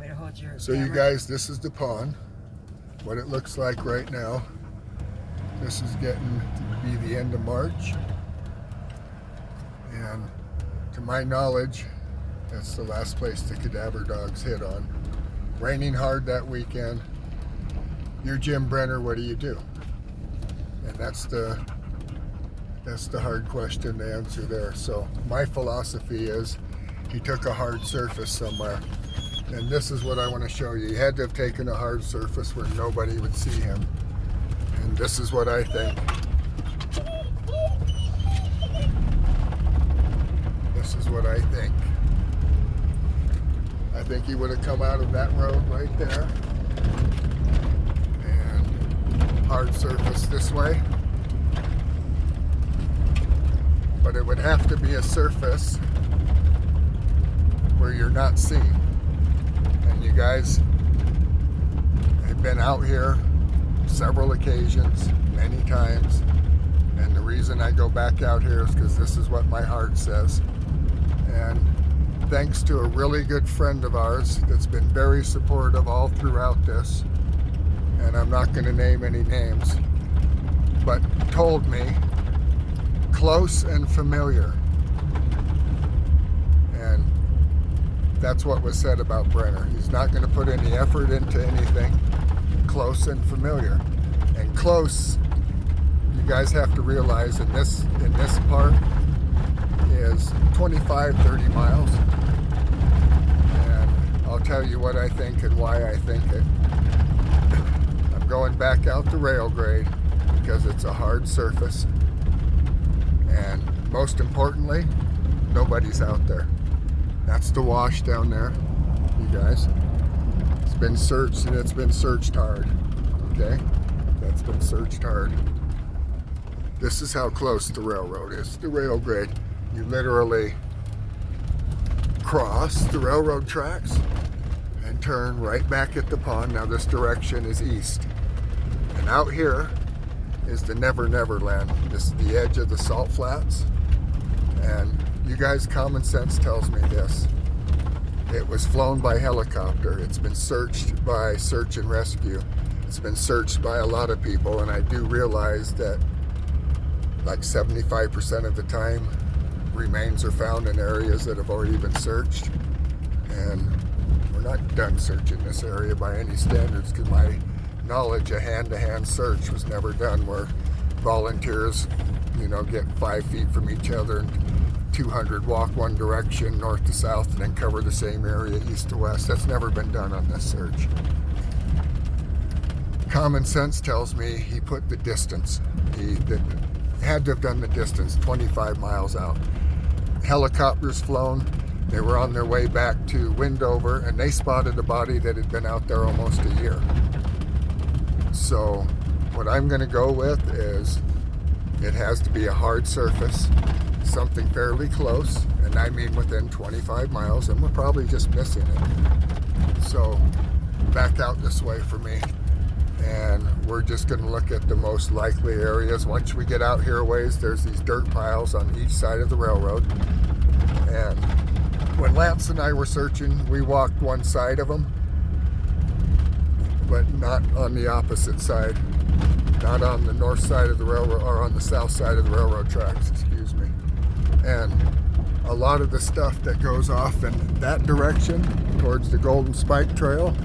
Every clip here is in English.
want me to hold your So camera? you guys, this is the pond. What it looks like right now. This is getting to be the end of March. And to my knowledge, that's the last place the cadaver dogs hit on. Raining hard that weekend. You're Jim Brenner, what do you do? And that's the hard question to answer there. So my philosophy is he took a hard surface somewhere. And this is what I want to show you. He had to have taken a hard surface where nobody would see him. And this is what I think. This is what I think. I think he would have come out of that road right there. And hard surface this way. But it would have to be a surface where you're not seen. And you guys have been out here several occasions, many times. And the reason I go back out here is because this is what my heart says. And thanks to a really good friend of ours that's been very supportive all throughout this, and I'm not going to name any names, but told me, close and familiar. And that's what was said about Brenner. He's not going to put any effort into anything. Close and familiar. And close, you guys have to realize in this part is 25, 30 miles. And I'll tell you what I think and why I think it. I'm going back out the rail grade because it's a hard surface. And most importantly, nobody's out there. That's the wash down there, you guys. It's been searched, and it's been searched hard, okay? That's been searched hard. This is how close the railroad is, the rail grade. You literally cross the railroad tracks and turn right back at the pond. Now this direction is east. And out here is the Never Never Land. This is the edge of the salt flats. And you guys, common sense tells me this. It was flown by helicopter. It's been searched by search and rescue. It's been searched by a lot of people, and I do realize that like 75% of the time remains are found in areas that have already been searched. And we're not done searching this area by any standards, because my knowledge, a hand-to-hand search was never done where volunteers, you know, get 5 feet from each other and 200 walk one direction north to south and then cover the same area east to west. That's never been done on this search. Common sense tells me he put the distance. He had to have done the distance, 25 miles out. Helicopters flown. They were on their way back to Windover, and they spotted a body that had been out there almost a year. So what I'm going to go with is it has to be a hard surface, something fairly close, and I mean within 25 miles, and we're probably just missing it. So back out this way for me, and we're just going to look at the most likely areas. Once we get out here a ways, there's these dirt piles on each side of the railroad, and when Lance and I were searching, we walked one side of them, but not on the opposite side, not on the north side of the railroad, or on the south side of the railroad tracks, excuse me. And a lot of the stuff that goes off in that direction towards the Golden Spike Trail,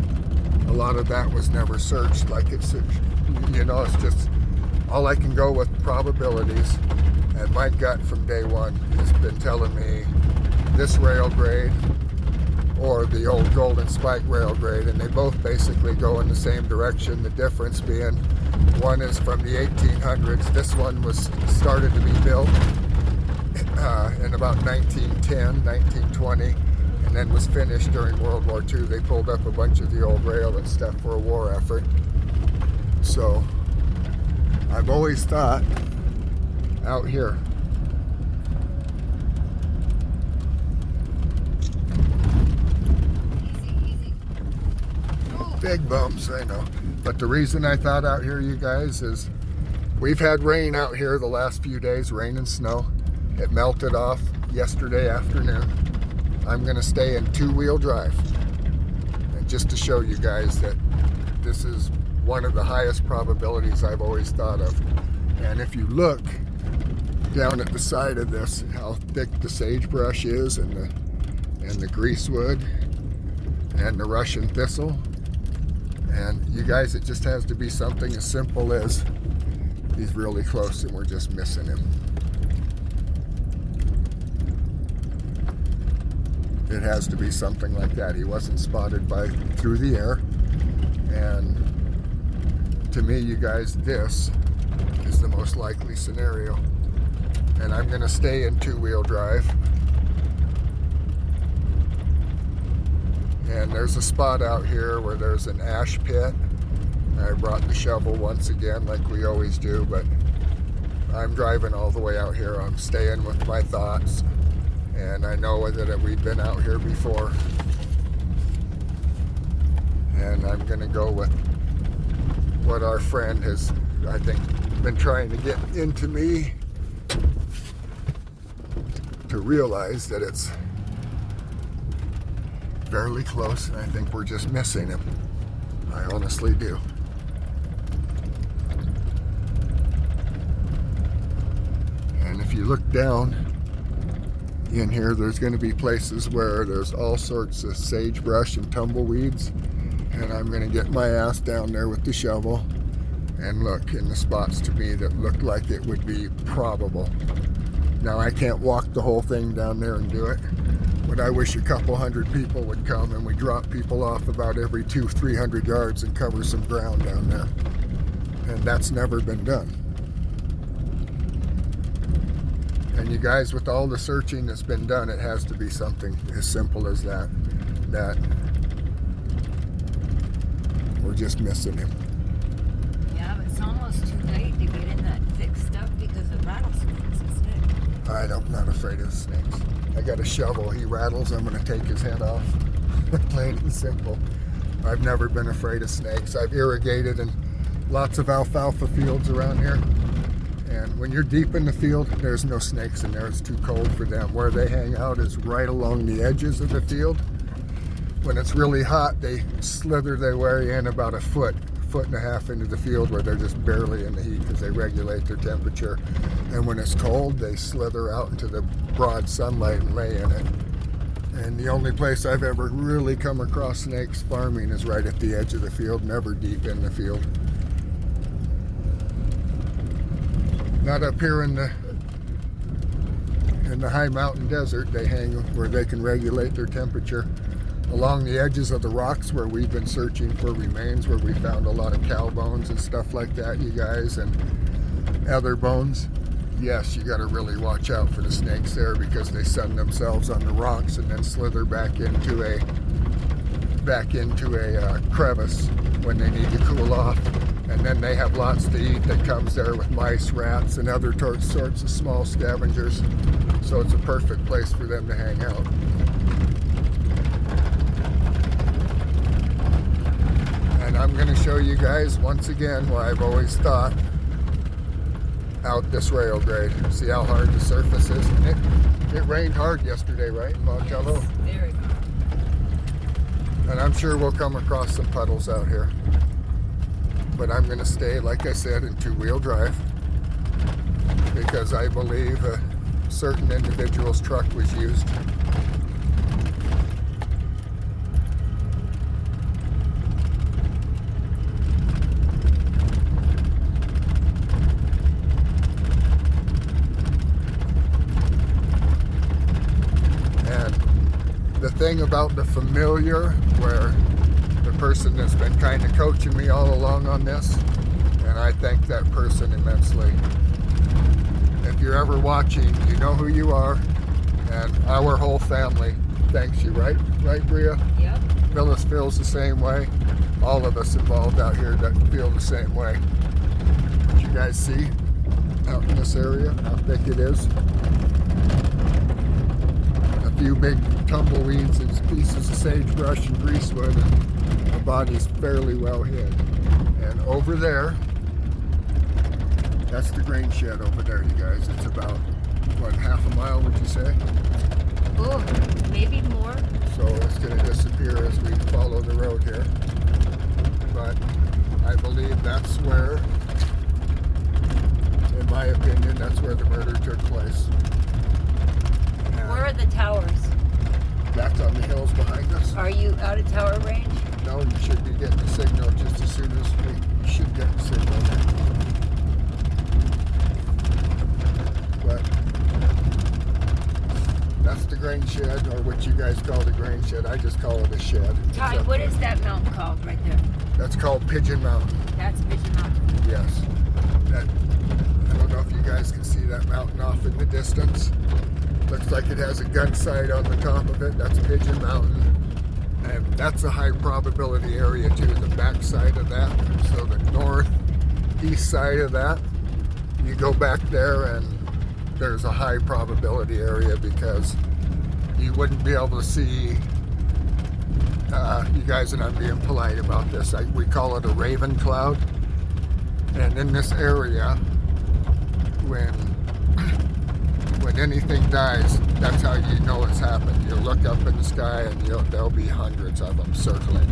a lot of that was never searched. Like it's, you know, it's just all I can go with probabilities. And my gut from day one has been telling me this rail grade or the old Golden Spike rail grade, and they both basically go in the same direction. The difference being one is from the 1800s. This one was started to be built in about 1910, 1920, and then was finished during World War II. They pulled up a bunch of the old rail and stuff for a war effort. So I've always thought out here. Big bumps, I know. But the reason I thought out here, you guys, is we've had rain out here the last few days, rain and snow. It melted off yesterday afternoon. I'm gonna stay in two-wheel drive. And just to show you guys that this is one of the highest probabilities I've always thought of. And if you look down at the side of this, how thick the sagebrush is, and the greasewood and the Russian thistle, and you guys, it just has to be something as simple as he's really close and we're just missing him. It has to be something like that. He wasn't spotted through the air. And to me, you guys, this is the most likely scenario. And I'm going to stay in two-wheel drive. And there's a spot out here where there's an ash pit. I brought the shovel once again, like we always do, but I'm driving all the way out here. I'm staying with my thoughts. And I know that we've been out here before. And I'm going to go with what our friend has, I think, been trying to get into me to realize that it's fairly close, and I think we're just missing him. I honestly do. And if you look down in here, there's going to be places where there's all sorts of sagebrush and tumbleweeds, and I'm going to get my ass down there with the shovel and look in the spots to me that look like it would be probable. Now, I can't walk the whole thing down there and do it, but I wish a couple hundred people would come and we drop people off about every 200-300 yards and cover some ground down there. And that's never been done. And you guys, with all the searching that's been done, it has to be something as simple as that. That we're just missing him. Yeah, but it's almost too late to get in that thick stuff because of rattlesnakes, isn't it? I'm not afraid of snakes. I got a shovel. He rattles, I'm going to take his head off. Plain and simple. I've never been afraid of snakes. I've irrigated in lots of alfalfa fields around here. And when you're deep in the field, there's no snakes in there. It's too cold for them. Where they hang out is right along the edges of the field. When it's really hot, they slither their way in about a foot and a half into the field where they're just barely in the heat because they regulate their temperature. And when it's cold, they slither out into the broad sunlight and lay in it. And the only place I've ever really come across snakes farming is right at the edge of the field, never deep in the field. Not up here in the high mountain desert. They hang where they can regulate their temperature. Along the edges of the rocks where we've been searching for remains, where we found a lot of cow bones and stuff like that, you guys, and other bones. Yes, you got to really watch out for the snakes there because they sun themselves on the rocks and then slither back into a crevice when they need to cool off. And then they have lots to eat that comes there with mice, rats, and other sorts of small scavengers. So it's a perfect place for them to hang out. And I'm going to show you guys once again what I've always thought out this rail grade. See how hard the surface is? And it rained hard yesterday, right, in Montello? Yes, very hard. And I'm sure we'll come across some puddles out here. But I'm going to stay, like I said, in two-wheel drive because I believe a certain individual's truck was used. And the thing about the familiar, where the person that's been kind of coaching me all along on this, and I thank that person immensely. If you're ever watching, you know who you are, and our whole family thanks you, right? Right, Bria? Yep. Phyllis feels the same way. All of us involved out here that feel the same way. Did you guys see out in this area how thick it is? A few big tumbleweeds and pieces of sagebrush and greasewood, and the body's fairly well hid. And over there, that's the grain shed over there, you guys. It's about, what, half a mile, would you say? Oh, maybe more. So it's going to disappear as we follow the road here. here. But I believe that's where, in my opinion, that's where the murder took place. And Where are the towers? that's on the hills behind us. Are you out of tower range? No, you should be getting the signal just as soon as we should get the signal. But that's the grain shed, or what you guys call the grain shed. I just call it a shed. It's Todd, up what there. is that mountain called right there? That's called Pigeon Mountain. That's Pigeon Mountain. Yes. I don't know if you guys can see that mountain off in the distance. Looks like it has a gun sight on the top of it. That's Pigeon Mountain. And that's a high probability area too, the back side of that. So the northeast side of that, you go back there and there's a high probability area because you wouldn't be able to see, you guys, and I'm being polite about this, we call it a raven cloud. And in this area, when anything dies, that's how you know it's happened. You'll look up in the sky and there'll be hundreds of them circling.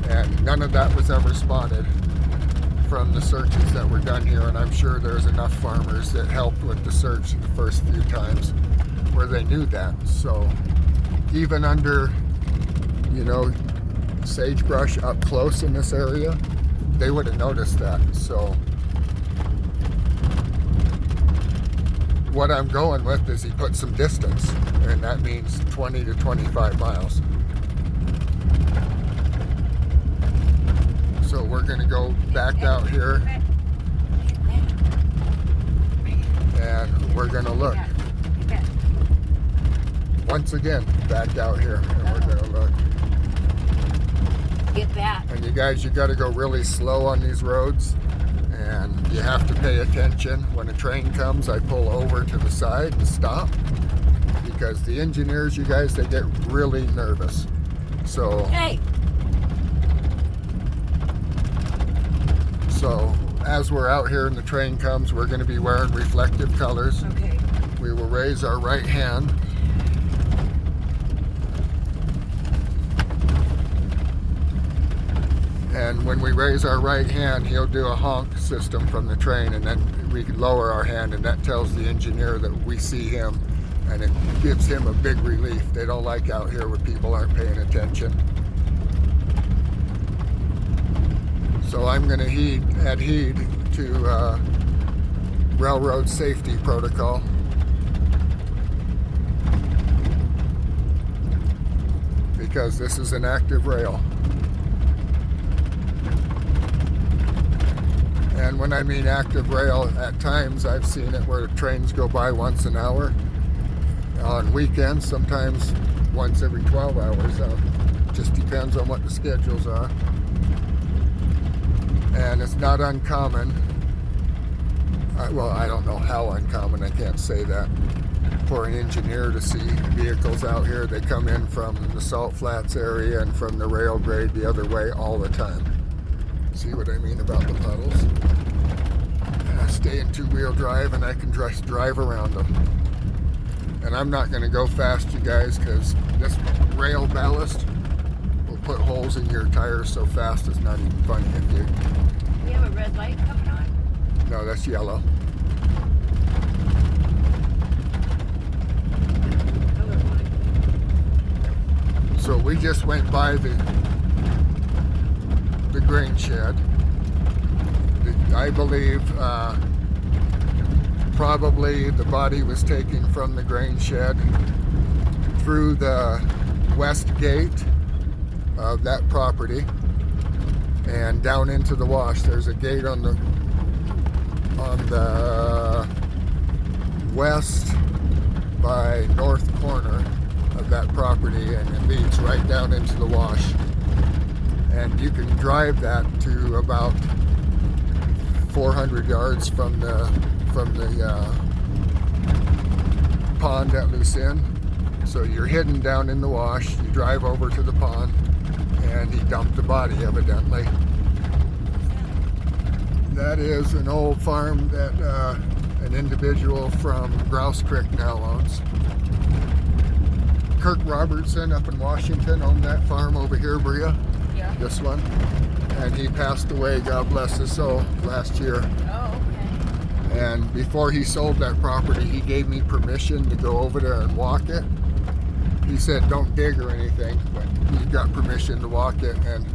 And none of that was ever spotted from the searches that were done here, and I'm sure there's enough farmers that helped with the search the first few times where they knew that. So even under, sagebrush up close in this area, they would have noticed that. So what I'm going with is he put some distance, and that means 20 to 25 miles. So we're going to go back out here and we're going to look. Once again, back out here and we're going to look. Get back. And you guys, you got to go really slow on these roads, and you have to pay attention. When a train comes, I pull over to the side and stop, because the engineers, you guys, they get really nervous. So Hey. So as we're out here and the train comes, we're going to be wearing reflective colors. Okay. We will raise our right hand. And when we raise our right hand, he'll do a honk system from the train, and then we can lower our hand, and that tells the engineer that we see him, and it gives him a big relief. They don't like out here where people aren't paying attention. So I'm going to adhere to railroad safety protocol. Because this is an active rail. And when I mean active rail, at times I've seen it where trains go by once an hour. On weekends, sometimes once every 12 hours. Just depends on what the schedules are. And it's not uncommon, well, I don't know how uncommon, I can't say that, for an engineer to see vehicles out here. They come in from the Salt Flats area and from the rail grade the other way all the time. See what I mean about the puddles? And I stay in two-wheel drive and I can just drive around them. And I'm not going to go fast, you guys, because this rail ballast will put holes in your tires so fast it's not even funny if you... We have a red light coming on? No, that's yellow. So we just went by the grain shed. I believe probably the body was taken from the grain shed through the west gate of that property and down into the wash. There's a gate on the west by north corner of that property, and it leads right down into the wash. And you can drive that to about 400 yards from the pond at Lucin. So you're hidden down in the wash. You drive over to the pond, and he dumped the body, evidently. That is an old farm that an individual from Grouse Creek now owns. Kirk Robertson up in Washington owned that farm over here, Bria. Yeah. This one. And he passed away, God bless his soul, last year. Oh, okay. And before he sold that property, he gave me permission to go over there and walk it. He said don't dig or anything, but he got permission to walk it, and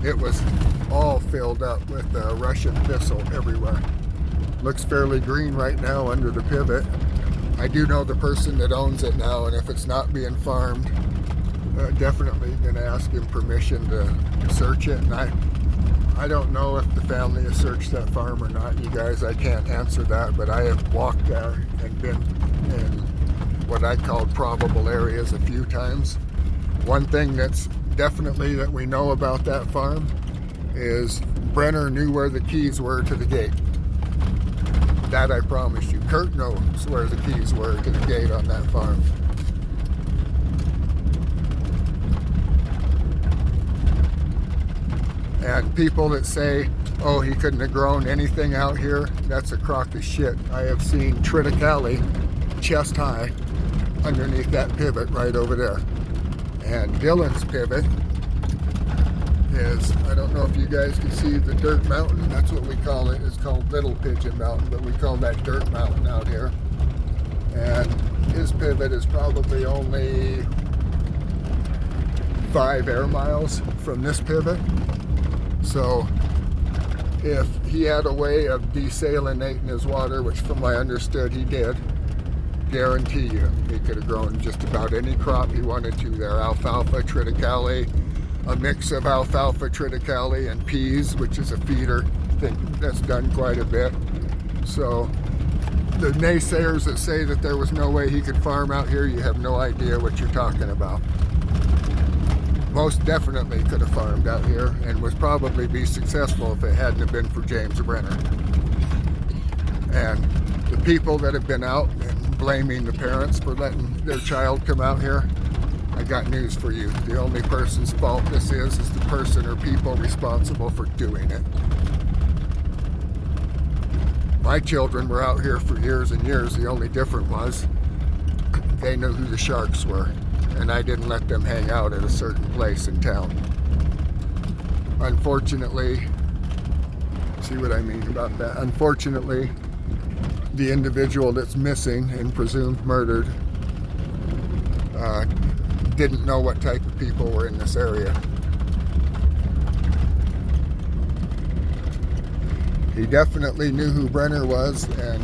it was all filled up with Russian thistle everywhere. Looks fairly green right now under the pivot. I do know the person that owns it now, and if it's not being farmed, definitely going to ask him permission to search it. And I don't know if the family has searched that farm or not, you guys. I can't answer that, but I have walked there and been in what I called probable areas a few times. One thing that's definitely that we know about that farm is Brenner knew where the keys were to the gate. That I promise you. Kurt knows where the keys were to the gate on that farm. And people that say, oh, he couldn't have grown anything out here, that's a crock of shit. I have seen triticale chest high underneath that pivot right over there. And Dylan's pivot is, I don't know if you guys can see the dirt mountain, that's what we call it. It's called Little Pigeon Mountain, but we call that dirt mountain out here. And his pivot is probably only 5 air miles from this pivot. So if he had a way of desalinating his water, which from what I understood he did, guarantee you he could have grown just about any crop he wanted to there. Alfalfa, triticale, a mix of alfalfa, triticale, and peas, which is a feeder thing that's done quite a bit. So the naysayers that say that there was no way he could farm out here, you have no idea what you're talking about. Most definitely could have farmed out here and would probably be successful if it hadn't have been for James Brenner. And the people that have been out and blaming the parents for letting their child come out here, I got news for you. The only person's fault this is the person or people responsible for doing it. My children were out here for years and years. The only difference was they knew who the sharks were, and I didn't let them hang out at a certain place in town. Unfortunately, see what I mean about that? Unfortunately, the individual that's missing and presumed murdered didn't know what type of people were in this area. He definitely knew who Brenner was, and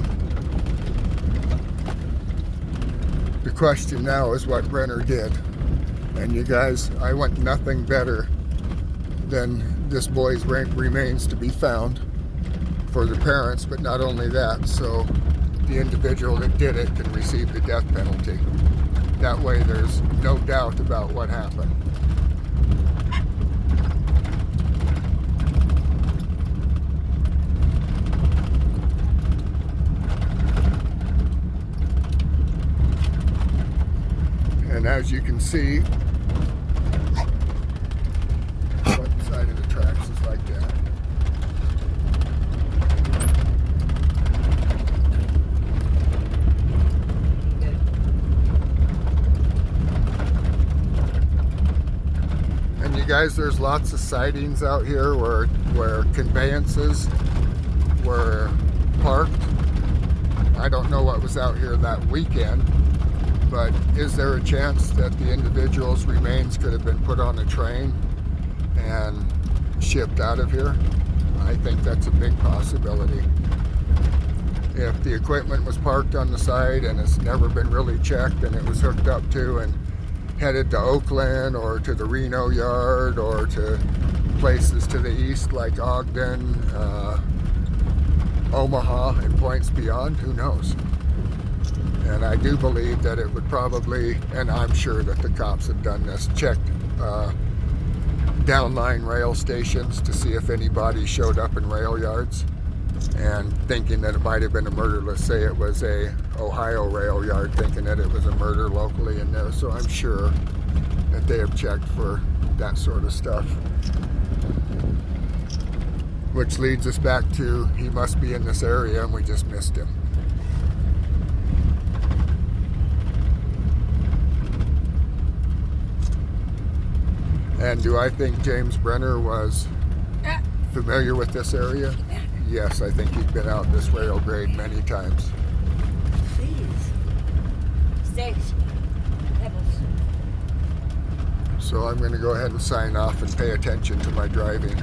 the question now is what Brenner did. And you guys, I want nothing better than this boy's remains to be found for the parents, but not only that, so the individual that did it can receive the death penalty. That way there's no doubt about what happened. And as you can see, one side of the tracks is like that. And you guys, there's lots of sightings out here where conveyances were parked. I don't know what was out here that weekend, but is there a chance that the individual's remains could have been put on a train and shipped out of here? I think that's a big possibility. If the equipment was parked on the side and it's never been really checked and it was hooked up to and headed to Oakland or to the Reno yard or to places to the east like Ogden, Omaha, and points beyond, who knows? And I do believe that it would probably, and I'm sure that the cops have done this, checked downline rail stations to see if anybody showed up in rail yards, and thinking that it might have been a murder. Let's say it was a Ohio rail yard, thinking that it was a murder locally in there. So I'm sure that they have checked for that sort of stuff. Which leads us back to, he must be in this area and we just missed him. And do I think James Brenner was Ah, familiar with this area? Yes, I think he'd been out this rail grade many times. please. Stakes. Pebbles. So I'm going to go ahead and sign off and pay attention to my driving.